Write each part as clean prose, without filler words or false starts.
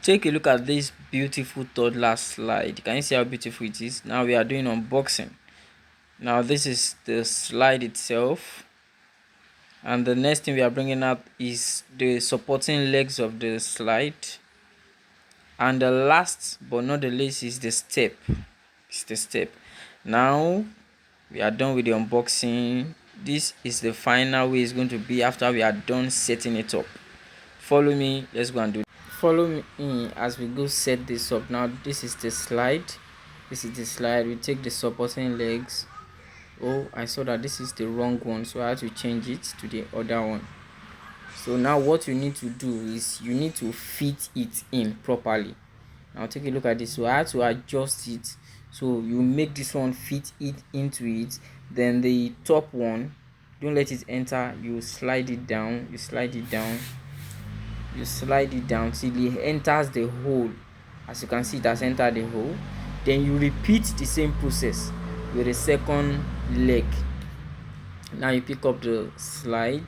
Take a look at this beautiful toddler slide. Can you see how beautiful it is? Now we are doing unboxing. Now this is the slide itself, and the next thing we are bringing up is the supporting legs of the slide, and the last but not the least is the step. It's the step. Now we are done with the unboxing. This is the final way it's going to be after we are done setting it up. Follow me, let's go and do it. Follow me as we go set this up. Now this is the slide. We take the supporting legs. Oh, I saw that this is the wrong one, so I had to change it to the other one. So now what you need to do is you need to fit it in properly. Now take a look at this. So I had to adjust it, so you make this one fit it into it. Then the top one, don't let it enter. You slide it down, you slide it down till it enters the hole. As you can see, it has entered the hole. Then you repeat the same process with the second leg. Now you pick up the slide,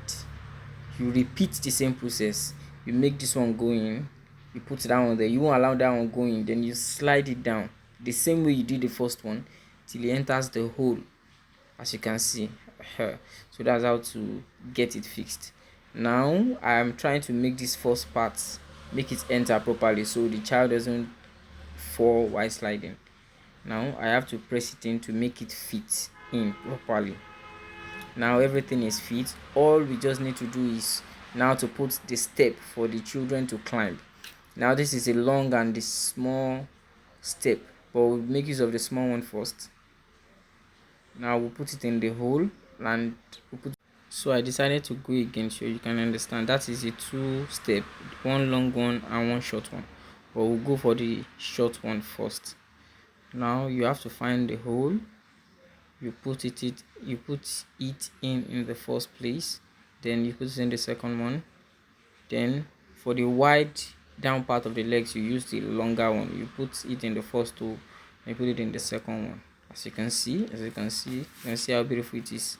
you repeat the same process. You make this one go in, you put that one there. You won't allow that one go in. Then you slide it down the same way you did the first one till it enters the hole, as you can see. So that's how to get it fixed. Now I am trying to make this first part, make it enter properly so the child doesn't fall while sliding. Now I have to press it in to make it fit in properly. Now everything is fit. All we just need to do is now to put the step for the children to climb. Now this is a long and the small step, but we'll make use of the small one first. Now we'll put it in the hole and we'll put. So I decided to go again so you can understand. That is a two step, one long one and one short one, but we'll go for the short one first. Now you have to find the hole. You put it in the first place, then you put it in the second one. Then for the wide down part of the legs, you use the longer one. You put it in the first hole and put it in the second one. As you can see you can see how beautiful it is.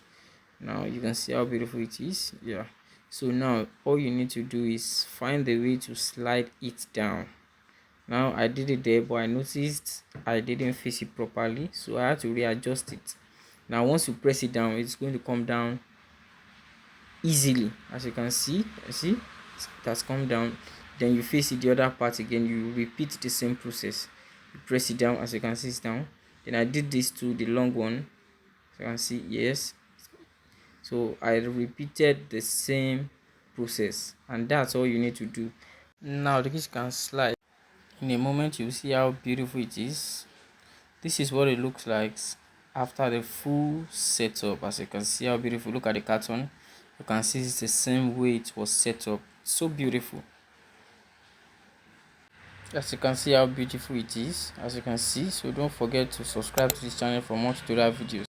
Now you can see how beautiful it is. Yeah, so now all you need to do is find the way to slide it down. Now I did it there, but I noticed I didn't face it properly, so I had to readjust it. Now once you press it down, it's going to come down easily. As you can see, it has come down. Then you face it the other part again. You repeat the same process. You press it down. As you can see, it's down. Then I did this to the long one. As you can see, yes. So I repeated the same process, and that's all you need to do. Now the kids can slide. In a moment you'll see how beautiful it is. This is what it looks like after the full setup. As you can see how beautiful. Look at the carton. You can see it's the same way it was set up. So beautiful. As you can see how beautiful it is. As you can see, so don't forget to subscribe to this channel for more tutorial videos.